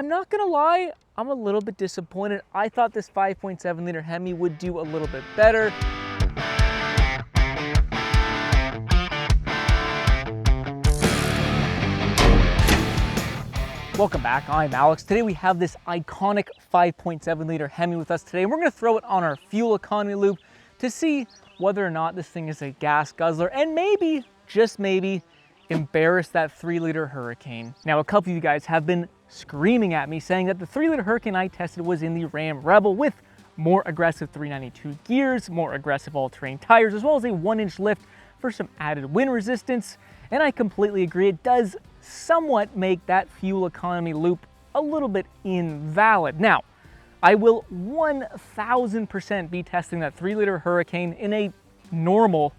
I'm not gonna lie, I'm a little bit disappointed. I thought this 5.7 liter Hemi would do a little bit better. Welcome back, I'm Alex. Today we have this iconic 5.7 liter Hemi with us today, and we're gonna throw it on our fuel economy loop to see whether or not this thing is a gas guzzler, and maybe, just maybe, embarrass that 3-liter Hurricane. Now, a couple of you guys have been screaming at me saying that the 3-liter Hurricane I tested was in the Ram Rebel with more aggressive 392 gears, more aggressive all-terrain tires, as well as a 1-inch lift for some added wind resistance. And I completely agree, it does somewhat make that fuel economy loop a little bit invalid. Now, I will 1000% be testing that 3-liter Hurricane in a normal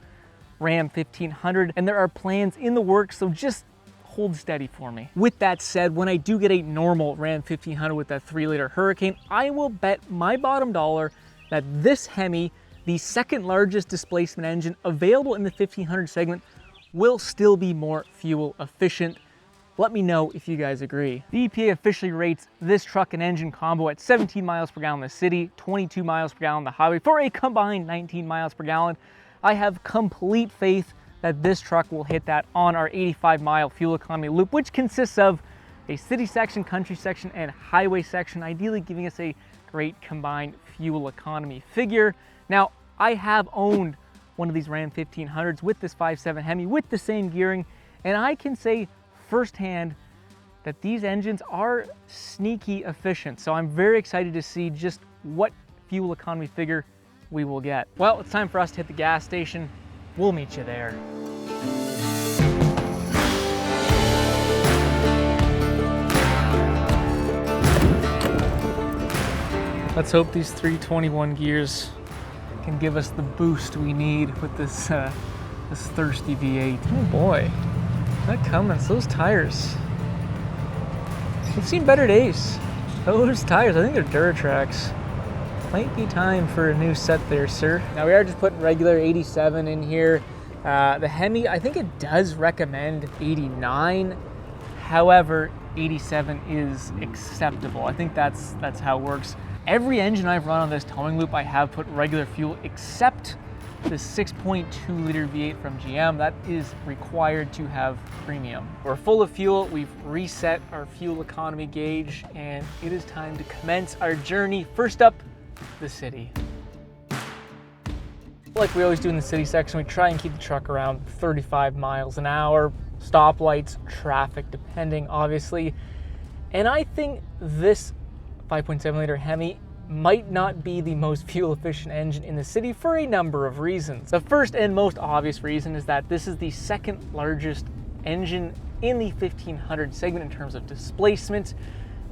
Ram 1500, and there are plans in the works, so just hold steady for me. With that said, when I do get a normal Ram 1500 with that 3-liter Hurricane, I will bet my bottom dollar that this Hemi, the second largest displacement engine available in the 1500 segment, will still be more fuel efficient. Let me know if you guys agree. The EPA officially rates this truck and engine combo at 17 miles per gallon in the city, 22 miles per gallon on the highway, for a combined 19 miles per gallon. I have complete faith that this truck will hit that on our 85-mile fuel economy loop, which consists of a city section, country section, and highway section, ideally giving us a great combined fuel economy figure. Now, I have owned one of these Ram 1500s with this 5.7 Hemi with the same gearing, and I can say firsthand that these engines are sneaky efficient. So I'm very excited to see just what fuel economy figure we will get. Well, it's time for us to hit the gas station. We'll meet you there. Let's hope these 321 gears can give us the boost we need with this this thirsty V8. Oh boy, that Cummins, those tires. We've seen better days. Those tires, I think they're Duratrax. Might be time for a new set there, sir. Now we are just putting regular 87 in here. The Hemi, I think it does recommend 89. However, 87 is acceptable. I think that's how it works. Every engine I've run on this towing loop, I have put regular fuel except the 6.2 liter V8 from GM. That is required to have premium. We're full of fuel. We've reset our fuel economy gauge, and it is time to commence our journey. First up, the city. Like we always do in the city section, we try and keep the truck around 35 miles an hour, stoplights, traffic depending, obviously. And I think this 5.7 liter Hemi might not be the most fuel efficient engine in the city for a number of reasons. The first and most obvious reason is that this is the second largest engine in the 1500 segment in terms of displacement.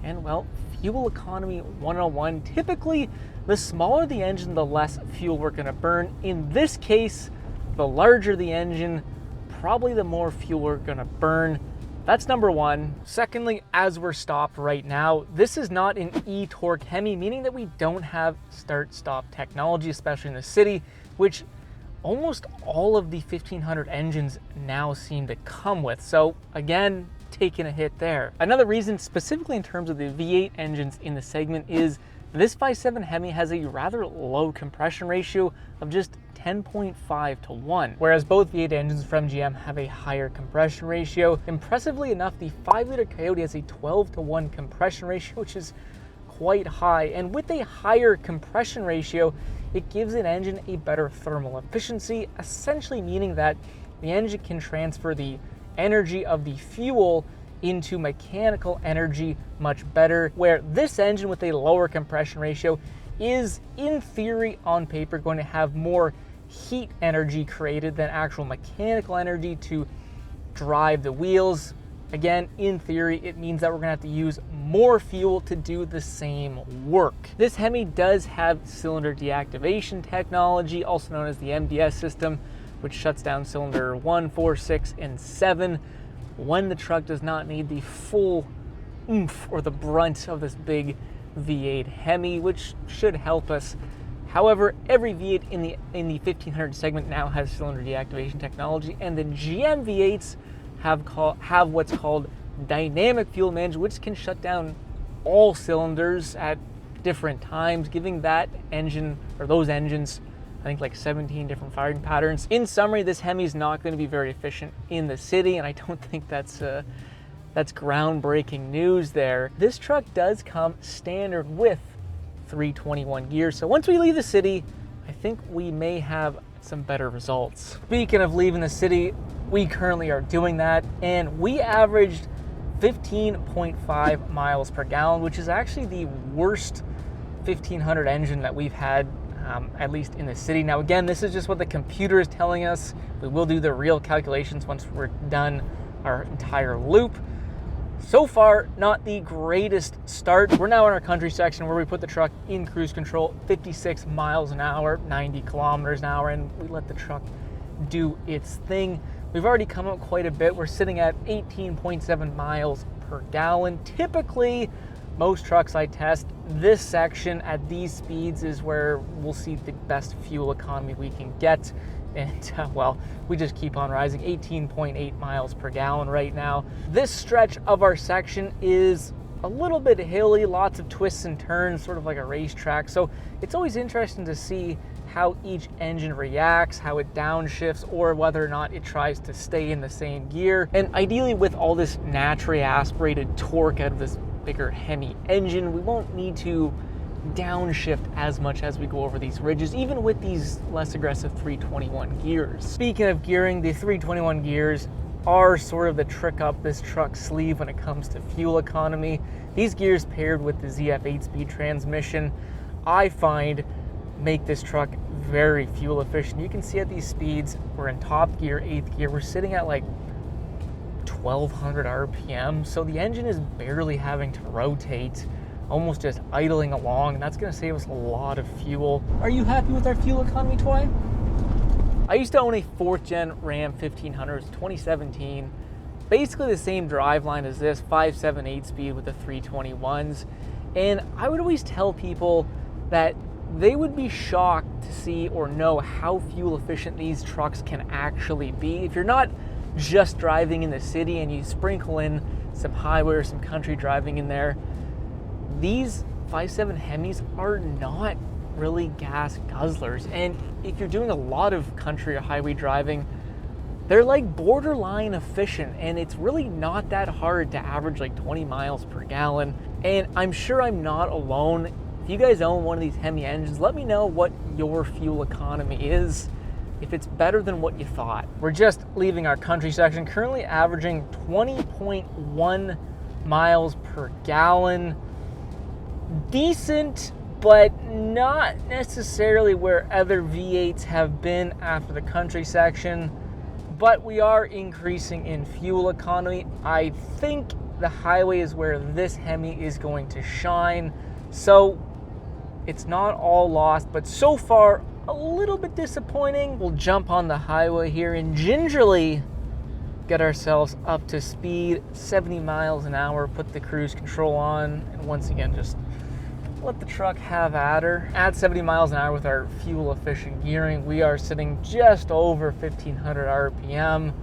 And well, fuel economy 101, typically the smaller the engine, the less fuel we're gonna burn. In this case, the larger the engine, probably the more fuel we're gonna burn. That's number one. Secondly, as we're stopped right now, this is not an e-torque Hemi, meaning that we don't have start-stop technology, especially in the city, which almost all of the 1500 engines now seem to come with. So again, taking a hit there. Another reason, specifically in terms of the V8 engines in the segment, is this 5.7 Hemi has a rather low compression ratio of just 10.5 to 1, whereas both V8 engines from GM have a higher compression ratio. Impressively enough, the 5-liter Coyote has a 12 to 1 compression ratio, which is quite high. And with a higher compression ratio, it gives an engine a better thermal efficiency, essentially meaning that the engine can transfer the energy of the fuel into mechanical energy much better, where this engine with a lower compression ratio is, in theory, on paper, going to have more heat energy created than actual mechanical energy to drive the wheels. Again, in theory, it means that we're gonna have to use more fuel to do the same work. This Hemi does have cylinder deactivation technology, also known as the MDS system, which shuts down cylinder 1, 4, 6, and 7 when the truck does not need the full oomph or the brunt of this big V8 Hemi, which should help us. However, every V8 in the 1500 segment now has cylinder deactivation technology, and the GM V8s have what's called dynamic fuel management, which can shut down all cylinders at different times, giving that engine, or those engines, I think like 17 different firing patterns. In summary, this Hemi is not going to be very efficient in the city, and I don't think that's groundbreaking news there. This truck does come standard with 321 gears, so once we leave the city, I think we may have some better results. Speaking of leaving the city, we currently are doing that, and we averaged 15.5 miles per gallon, which is actually the worst 1500 engine that we've had, at least in the city. Now again, this is just what the computer is telling us. We will do the real calculations once we're done our entire loop. So far, not the greatest start. We're now in our country section where we put the truck in cruise control, 56 miles an hour, 90 kilometers an hour, and we let the truck do its thing. We've already come up quite a bit. We're sitting at 18.7 miles per gallon. Typically, most trucks I test, this section at these speeds is where we'll see the best fuel economy we can get. And well, we just keep on rising, 18.8 miles per gallon right now. This stretch of our section is a little bit hilly, lots of twists and turns, sort of like a racetrack. So it's always interesting to see how each engine reacts, how it downshifts, or whether or not it tries to stay in the same gear. And ideally, with all this naturally aspirated torque out of this bigger Hemi engine, we won't need to downshift as much as we go over these ridges, even with these less aggressive 321 gears. Speaking of gearing, the 321 gears are sort of the trick up this truck's sleeve when it comes to fuel economy. These gears paired with the ZF 8-speed transmission, I find, make this truck very fuel efficient. You can see at these speeds, we're in top gear, 8th gear, we're sitting at like 1200 RPM, so the engine is barely having to rotate, almost just idling along, and that's going to save us a lot of fuel. Are you happy with our fuel economy, Twy? I used to own a 4th gen Ram 1500, 2017, basically the same driveline as this, 5.7 8-speed with the 321s, and I would always tell people that they would be shocked to see or know how fuel efficient these trucks can actually be. If you're not just driving in the city and you sprinkle in some highway or some country driving in there, these 5.7 Hemis are not really gas guzzlers. And if you're doing a lot of country or highway driving, they're like borderline efficient, and it's really not that hard to average like 20 miles per gallon. And I'm sure I'm not alone. If you guys own one of these Hemi engines, let me know what your fuel economy is, if it's better than what you thought. We're just leaving our country section, currently averaging 20.1 miles per gallon. Decent, but not necessarily where other V8s have been after the country section, but we are increasing in fuel economy. I think the highway is where this Hemi is going to shine, so it's not all lost, but so far a little bit disappointing. We'll jump on the highway here and gingerly get ourselves up to speed, 70 miles an hour, put the cruise control on, and once again just let the truck have at her. At 70 miles an hour with our fuel efficient gearing, we are sitting just over 1500 RPM,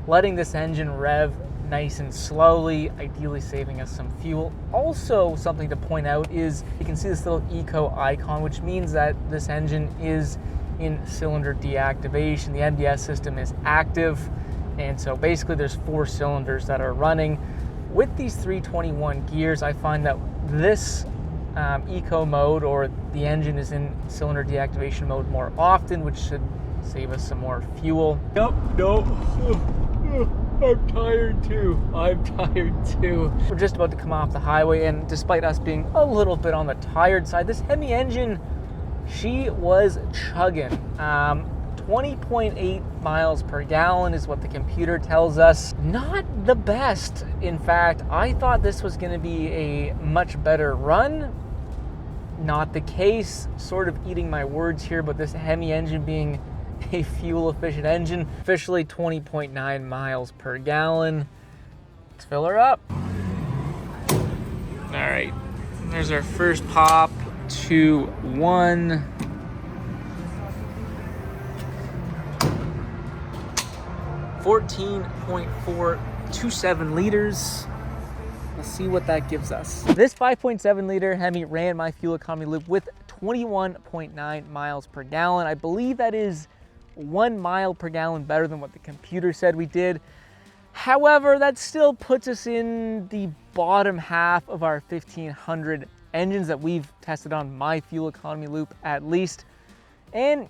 letting this engine rev nice and slowly, ideally saving us some fuel. Also, something to point out is you can see this little eco icon, which means that this engine is in cylinder deactivation. The MDS system is active, and so basically there's 4 cylinders that are running. With these 321 gears, I find that this eco mode, or the engine is in cylinder deactivation mode more often, which should save us some more fuel. Yep, no. I'm tired too. We're just about to come off the highway, and despite us being a little bit on the tired side, this Hemi engine, she was chugging. 20.8 miles per gallon is what the computer tells us. Not the best. In fact, I thought this was going to be a much better run. Not the case. Sort of eating my words here, but this Hemi engine being a fuel efficient engine, officially 20.9 miles per gallon. Let's fill her up. All right, there's our first pop, 2, 1. $14.427 liters. Let's see what that gives us. This 5.7 liter Hemi ran my fuel economy loop with 21.9 miles per gallon. I believe that is 1 mile per gallon better than what the computer said we did. However, that still puts us in the bottom half of our 1500 engines that we've tested on my fuel economy loop at least. And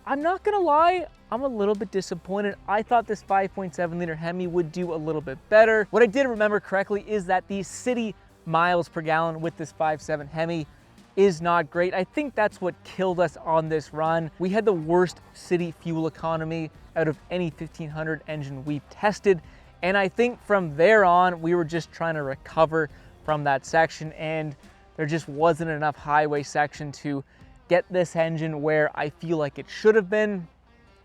I'm not gonna lie, I'm a little bit disappointed. I thought this 5.7 liter Hemi would do a little bit better. What I did remember correctly is that the city miles per gallon with this 5.7 Hemi is not great. I think that's what killed us on this run. We had the worst city fuel economy out of any 1500 engine we've tested. And I think from there on, we were just trying to recover from that section, and there just wasn't enough highway section to get this engine where I feel like it should have been.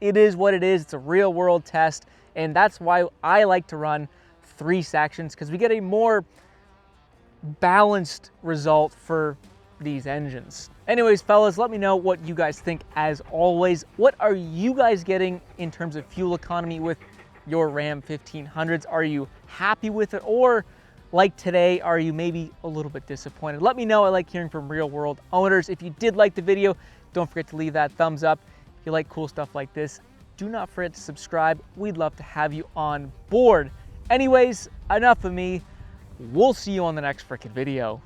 It is what it is. It's a real world test, and that's why I like to run 3 sections, because we get a more balanced result for these engines. Anyways, fellas, let me know what you guys think. As always, what are you guys getting in terms of fuel economy with your Ram 1500s? Are you happy with it, or like today, are you maybe a little bit disappointed? Let me know. I like hearing from real world owners. If you did like the video, don't forget to leave that thumbs up. If you like cool stuff like this, do not forget to subscribe. We'd love to have you on board. Anyways, enough of me. We'll see you on the next frickin' video.